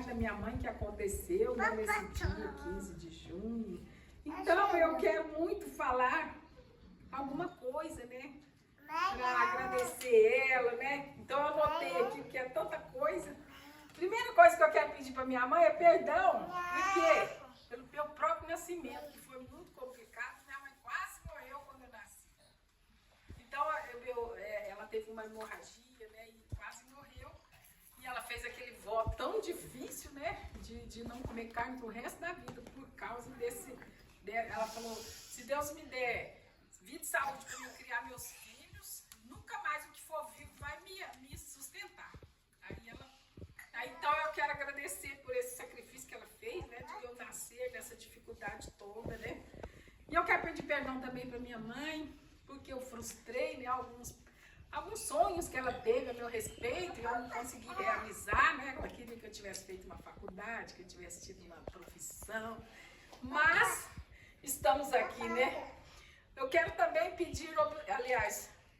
aniversário da minha mãe que aconteceu, né, nesse dia 15 de junho. Então eu quero muito falar alguma coisa, né? Para agradecer ela, né? Então eu anotei aqui, porque é tanta coisa. Primeira coisa que eu quero pedir para minha mãe é perdão. Por quê? Pelo meu próprio nascimento, que foi muito complicado. Minha mãe quase morreu quando eu nasci. Então ela teve uma hemorragia, né? E quase morreu. E ela fez aquele voto tão difícil, né? De não comer carne pro resto da vida, por causa desse... Ela falou, se Deus me der vida e saúde para eu criar meus filhos, nunca mais o que for vivo vai me sustentar. Então eu quero agradecer por esse sacrifício que ela fez, né? De eu nascer nessa dificuldade toda, né? E eu quero pedir perdão também para minha mãe, porque eu frustrei, né, alguns sonhos que ela teve a meu respeito e eu não consegui realizar, né? Ela queria que eu tivesse feito uma faculdade, que eu tivesse tido uma profissão, mas estamos aqui, né? Eu quero também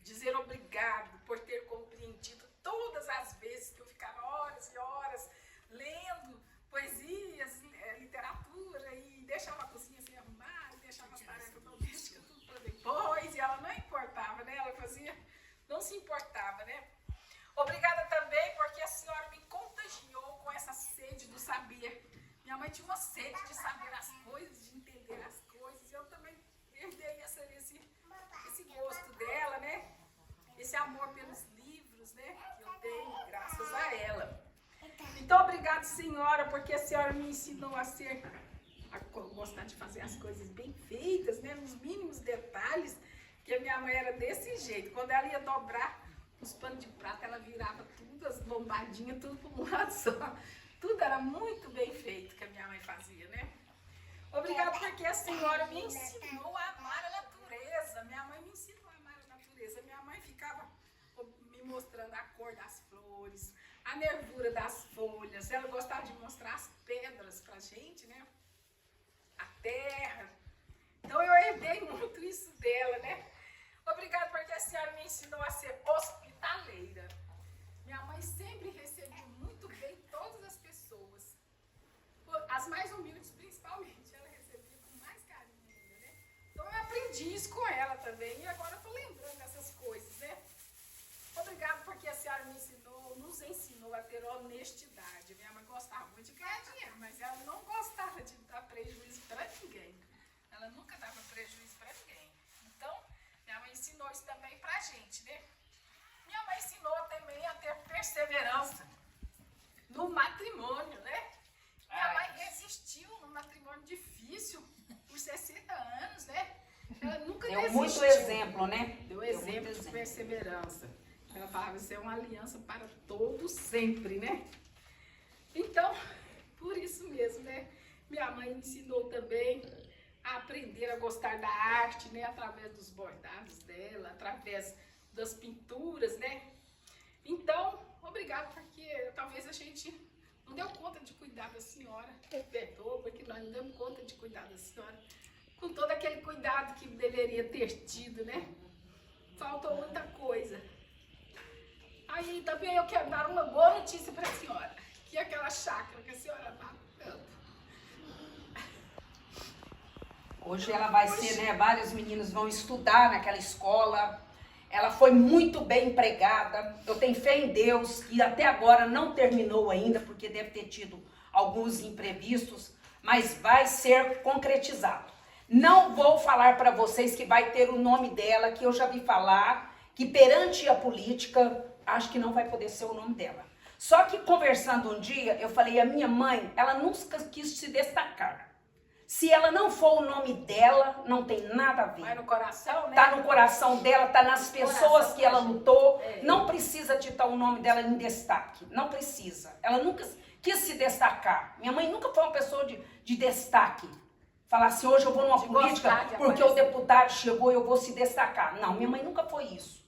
dizer obrigado por ter compreendido todas as vezes que eu ficava horas e horas lendo poesias, literatura e deixava a cozinha sem arrumar, deixava as tarefas domésticas tudo para depois e ela não importava, né? Ela fazia, não se importava, né? Obrigada também porque a senhora me contagiou com essa sede do saber. Minha mãe tinha uma sede de saber as coisas, de entender as coisas, e eu também herdei esse gosto dela, né? Esse amor pelos livros, né? Que eu tenho graças a ela. Então, obrigada, senhora, porque a senhora me ensinou a gostar de fazer as coisas bem feitas, né? Nos mínimos detalhes, que a minha mãe era desse jeito. Quando ela ia dobrar os panos de prata, ela virava tudo, as lombadinhas, tudo para um lado só. Tudo era muito bem feito que a minha mãe fazia, né? Obrigada porque a senhora me ensinou a amar a natureza. Minha mãe me ensinou a amar a natureza. Minha mãe ficava me mostrando a cor das flores, a nervura das folhas. Ela gostava de mostrar as pedras pra gente, né? A terra. Então eu herdei muito isso dela, né? Obrigada porque a senhora me ensinou a ser hospitaleira. Minha mãe sempre recebeu muito bem todas as pessoas. As mais humildes, principalmente, ela recebia com mais carinho ainda, né? Então eu aprendi isso com ela também. E agora eu tô lembrando dessas coisas, né? Obrigada porque a senhora nos ensinou a ter honestidade. Minha mãe gostava muito de ganhar dinheiro, mas ela não gostava de dar prejuízo para ninguém. Ela nunca dava prejuízo para ninguém. Então, minha mãe ensinou isso também pra gente, né? Minha mãe ensinou também a ter perseverança no matrimônio, né? Minha mãe resistiu num matrimônio difícil por 60 anos, né? Ela nunca desistiu. Deu muito exemplo, né? Deu exemplo de perseverança. Ela falava, isso é uma aliança para todos sempre, né? Então, por isso mesmo, né? Minha mãe me ensinou também a aprender a gostar da arte, né? Através dos bordados dela, através das pinturas, né? Então, obrigado, porque talvez a gente não deu conta de cuidar da senhora. Perdoa, porque nós não demos conta de cuidar da senhora. Com todo aquele cuidado que deveria ter tido, né? Faltou muita coisa. Aí também eu quero dar uma boa notícia para a senhora. Que é aquela chácara que a senhora está tanto. Hoje ela vai ser, né? Vários meninos vão estudar naquela escola. Ela foi muito bem empregada. Eu tenho fé em Deus, que até agora não terminou ainda, porque deve ter tido alguns imprevistos, mas vai ser concretizado. Não vou falar para vocês que vai ter o nome dela, que eu já vi falar, que perante a política, acho que não vai poder ser o nome dela. Só que conversando um dia, eu falei, a minha mãe, ela nunca quis se destacar. Se ela não for o nome dela, não tem nada a ver. Vai no coração, né? Tá no coração dela, tá nas pessoas que ela lutou. Não precisa de estar o nome dela em destaque. Não precisa. Ela nunca quis se destacar. Minha mãe nunca foi uma pessoa de destaque. Falar assim, hoje eu vou numa política porque o deputado chegou e eu vou se destacar. Não, minha mãe nunca foi isso.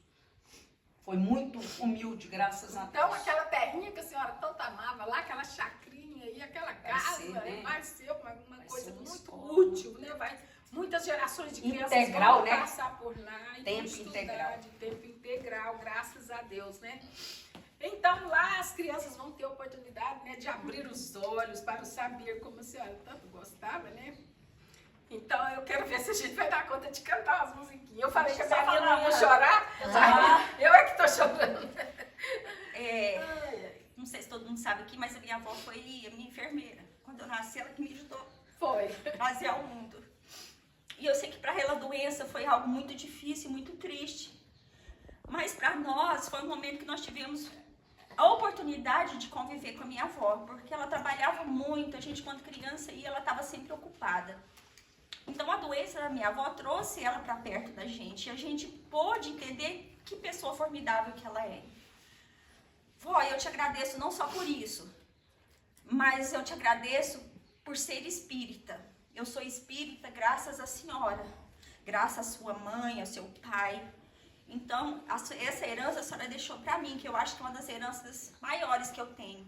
Foi muito humilde, graças a Deus. Então, aquela terrinha que a senhora tanto amava lá, aquela chacrinha aí, aquela casa, vai ser uma coisa muito útil, né? Vai, muitas gerações de crianças integral, vão né? passar por lá e tempo estudar integral. de tempo integral, graças a Deus, né? Então, Então lá as crianças vão ter a oportunidade, né, de abrir os olhos para saber como a senhora tanto gostava, né? Então eu quero ver se a gente vai dar conta de cantar umas musiquinhas. Eu falei que a minha não ia chorar, aí eu é que tô chorando. Não sei se todo mundo sabe aqui, mas a minha avó foi a minha enfermeira. Quando eu nasci, ela que me ajudou Foi. a fazer ao mundo. E eu sei que para ela a doença foi algo muito difícil, muito triste. Mas para nós foi um momento que nós tivemos a oportunidade de conviver com a minha avó, porque ela trabalhava muito, a gente quando criança ia, ela estava sempre ocupada. Então a doença da minha avó trouxe ela para perto da gente, e a gente pôde entender que pessoa formidável que ela é. Vó, eu te agradeço não só por isso, mas eu te agradeço por ser espírita. Eu sou espírita graças à senhora, graças à sua mãe, ao seu pai. Então, essa herança a senhora deixou para mim, que eu acho que é uma das heranças maiores que eu tenho.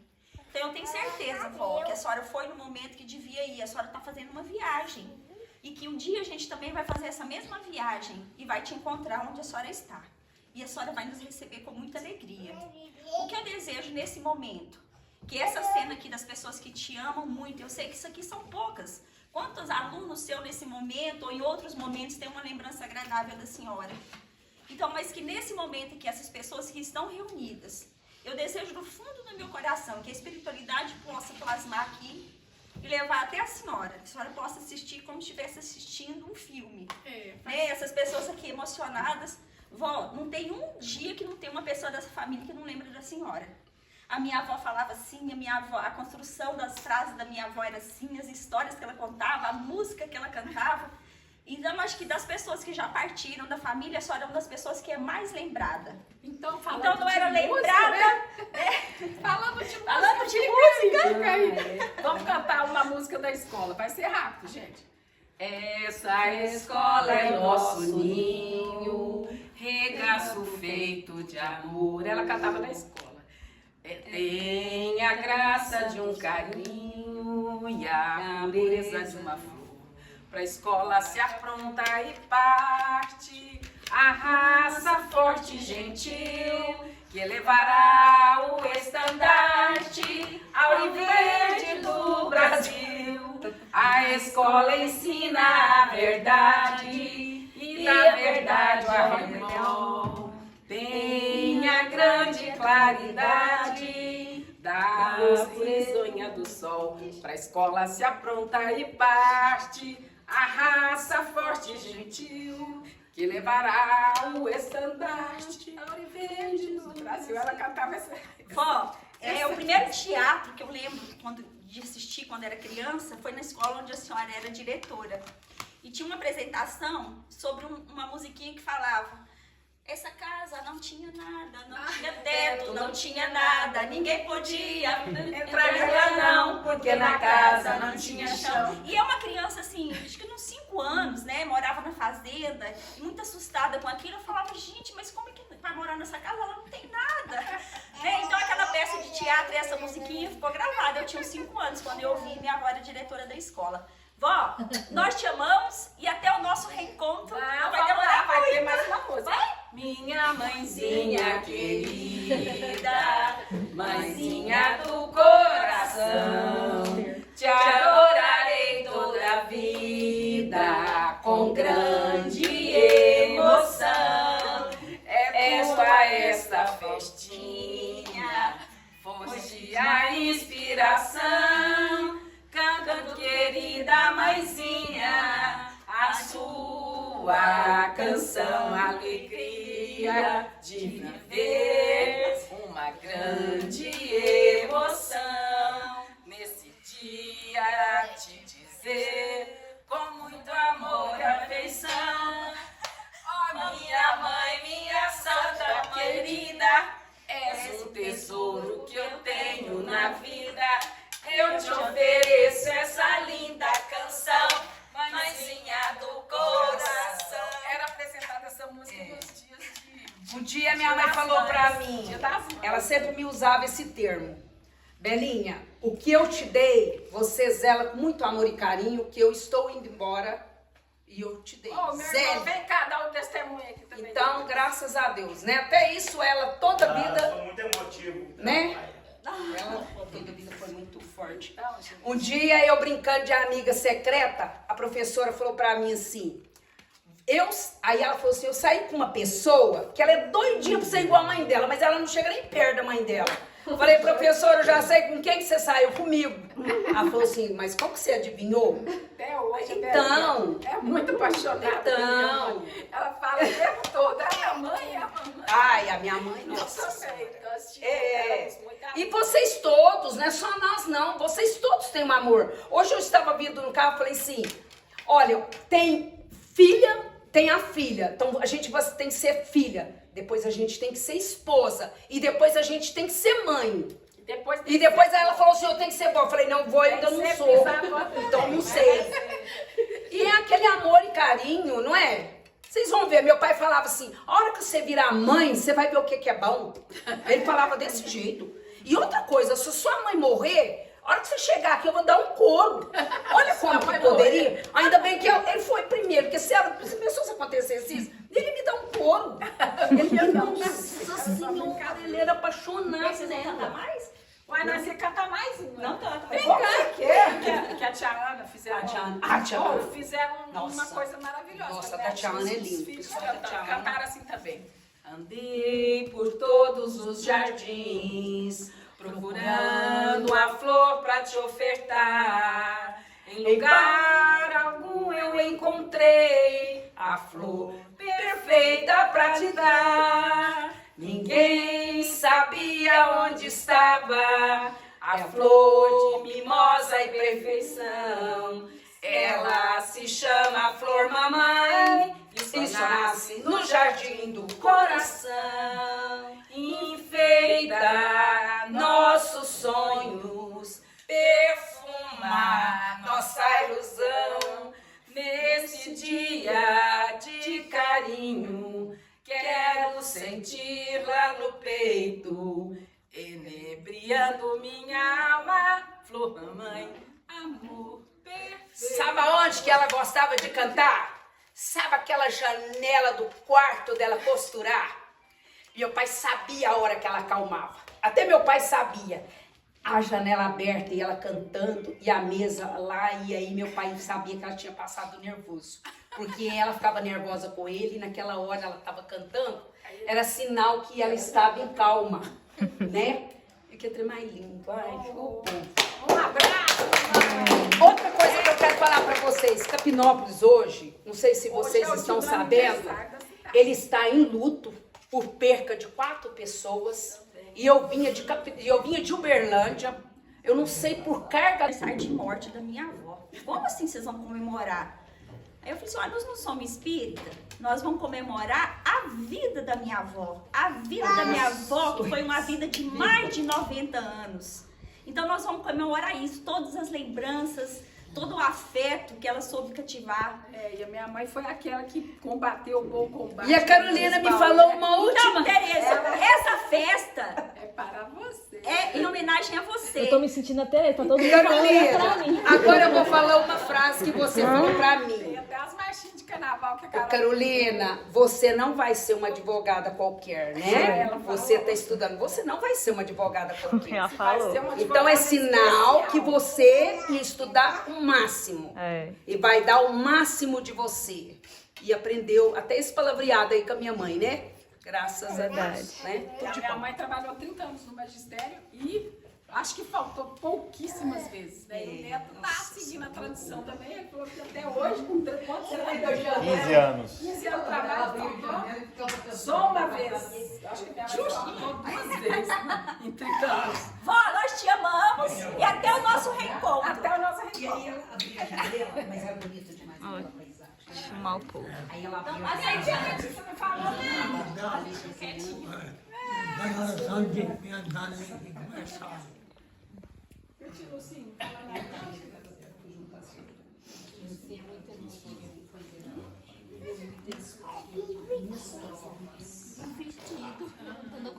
Então, eu tenho certeza, vó, que a senhora foi no momento que devia ir. A senhora está fazendo uma viagem. E que um dia a gente também vai fazer essa mesma viagem e vai te encontrar onde a senhora está. E a senhora vai nos receber com muita alegria. O que eu desejo nesse momento? Que essa cena aqui das pessoas que te amam muito, eu sei que isso aqui são poucas. Quantos alunos seus nesse momento ou em outros momentos têm uma lembrança agradável da senhora? Então, mas que nesse momento que essas pessoas que estão reunidas, eu desejo do fundo do meu coração que a espiritualidade possa plasmar aqui e levar até a senhora, que a senhora possa assistir como se estivesse assistindo um filme. Né? Essas pessoas aqui emocionadas, vó, não tem um dia que não tem uma pessoa dessa família que não lembra da senhora. A minha avó falava assim, a construção das frases da minha avó era assim, as histórias que ela contava, a música que ela cantava. Então, acho que das pessoas que já partiram da família, a senhora é uma das pessoas que é mais lembrada. Então não era lembrada, né? Falando de música. Fica aí. Vamos cantar uma música da escola. Vai ser rápido, gente. Essa escola é nosso ninho, regaço feito de amor. Ela cantava na escola. Tem a graça de um carinho e a pureza de uma flor. Pra escola se apronta e parte a raça forte e gentil que levará o estandarte ao verde do Brasil. A escola ensina a verdade e da verdade o arranhão. Tem a grande claridade da risonha do sol. Pra escola se apronta e parte a raça forte e gentil que levará o estandarte ao verde do Brasil. Ela cantava essa. Vó, o primeiro teatro que eu lembro de assistir quando era criança foi na escola onde a senhora era diretora. E tinha uma apresentação sobre uma musiquinha que falava: essa casa não tinha nada, não tinha teto, não tinha nada, ninguém podia entrar nela não, porque na casa não tinha chão. E é uma criança assim, acho que uns 5 anos, né, morava na fazenda, muito assustada com aquilo. Eu falava, gente, mas como é que vai morar nessa casa? Ela não tem nada. Né? Então aquela peça de teatro e essa musiquinha ficou gravada. Eu tinha uns 5 anos quando eu ouvi, minha avó era diretora da escola. Vó, nós te amamos e até o nosso reencontro. Não vai demorar, vai ter mais uma música. Vai? Minha mãezinha querida, mãezinha do coração, te adorarei toda a vida com grande emoção. É tua esta festinha, foste a inspiração. Canta, querida mãezinha, a sua canção, alegria de viver uma grande emoção. Nesse dia te dizer com muito amor e afeição: ó minha mãe, minha santa querida, és um tesouro que eu tenho na vida. Eu te ofereço essa linda canção, mãezinha do coração. Era apresentada essa música nos dias de... Um dia minha mãe falou pra mim, ela sempre me usava esse termo: Belinha, o que eu te dei, você zela com muito amor e carinho, que eu estou indo embora E eu te dei. Ô, meu irmão, vem cá dar um testemunho aqui também. Então, graças a Deus, né? Até isso, ela toda a vida, Foi muito emotivo. né? Ela toda a vida foi muito forte. Então, gente, Um dia, eu brincando de amiga secreta, a professora falou pra mim assim, aí ela falou assim, eu saí com uma pessoa que ela é doidinha pra ser igual a mãe dela, mas ela não chega nem perto da mãe dela. Falei, professora, eu já sei com quem que você saiu, comigo. Ela falou assim, mas qual que você adivinhou? até hoje, Então. é muito apaixonada. Então. Ela fala o tempo todo, é a mãe, é a mamãe. Ai, a minha mãe, Eu nossa. também, nós É. tínhamos muita E vocês todos, não é só nós não, vocês todos têm um amor. Hoje eu estava vindo no carro e falei assim, olha, tem filha, tem a filha, então a gente tem que ser filha, depois a gente tem que ser esposa, e depois a gente tem que ser mãe. E depois ela falou assim, eu tenho que ser boa. Eu falei, não vou, eu ainda não sou, então não sei. E é aquele amor e carinho, não é? Vocês vão ver, meu pai falava assim, a hora que você virar mãe, você vai ver o que é bom. Ele falava desse jeito. E outra coisa, se sua mãe morrer, a hora que você chegar aqui, eu vou dar um couro. Olha como que poderia. Ainda bem que ele foi primeiro, porque se pessoas acontecesse isso, ele me dá um couro. Ele me dá nossa senhora, ele era apaixonado. Vocês vão cantar mais? Uai, nós você canta mais? Não canta. Vem cá, que a tia Ana fizeram. A tia Ana. Fizeram uma Nossa. coisa maravilhosa. Nossa, né? a tia Ana é Os linda. filhos Pessoal da tia Ana. cantaram assim também. Andei por todos os jardins, procurando a flor pra te ofertar. Em lugar algum eu encontrei a flor perfeita pra te dar. Ninguém sabia onde estava a flor de mimosa e perfeição. Ela se chama Flor Mamãe e só nasce no jardim do coração. Enfeita nossos sonhos, perfuma nossa ilusão. Nesse dia de carinho, quero sentir lá no peito, enebriando minha alma, Flor Mamãe, amor perfeito. Sabe aonde que ela gostava de cantar? Sabe aquela janela do quarto dela costurar? Meu pai sabia a hora que ela acalmava. Até meu pai sabia. A janela aberta e ela cantando e a mesa lá, e aí meu pai sabia que ela tinha passado nervoso. Porque ela ficava nervosa com ele e naquela hora ela estava cantando, era sinal que ela estava em calma, né? E que trem mais lindo. Ai, ficou bom. Um abraço. Outra coisa que eu quero falar para vocês, Capinópolis hoje, não sei se vocês Hoje é o estão dia do sabendo, aniversário da cidade. ele está em luto por perca de 4 pessoas. E eu vinha de Uberlândia, eu não sei por carga. Aniversário de morte da minha avó. Como assim vocês vão comemorar? Aí eu falei assim, olha, nós não somos espírita, nós vamos comemorar a vida da minha avó. A vida da minha avó, que foi uma vida de mais de 90 anos. Então nós vamos comemorar isso, todas as lembranças, todo o afeto que ela soube cativar. E a minha mãe foi aquela que combateu o bom combate. E a Carolina me falou uma última. Então, Tereza, essa festa É para você. é em homenagem a você. Eu tô me sentindo até pra todo mundo olhando pra mim. Carolina, agora eu vou falar uma frase que você falou pra mim. Tem até as marchinhas de carnaval que a Ô, Carolina... Carolina, você não vai ser uma advogada qualquer, né? Ela falou. Você está estudando, você não vai ser uma advogada qualquer. Ela Vai falou. ser uma Então é advogada sinal especial. que você ia estudar o máximo. É. E vai dar o máximo de você. E aprendeu até esse palavreado aí com a minha mãe, né? Graças a Deus. Né? Tudo A de minha bom. mãe trabalhou 30 anos no magistério e acho que faltou pouquíssimas vezes, né? E o neto tá seguindo a tradição também. Ele falou que até hoje, com quantos anos? 15 anos. 15 anos de trabalho, faltou só uma vez. Acho que minha mãe faltou 2 vezes em 30 anos. Vó, nós te amamos e até o nosso reencontro. Até o nosso reencontro. Mas era bonito demais. aquela paisagem. Chamar o povo. Aí ela abriu. Mas aí, tia Letícia não falou, né? Sim.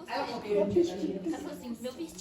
Ela falou assim, meu vestido.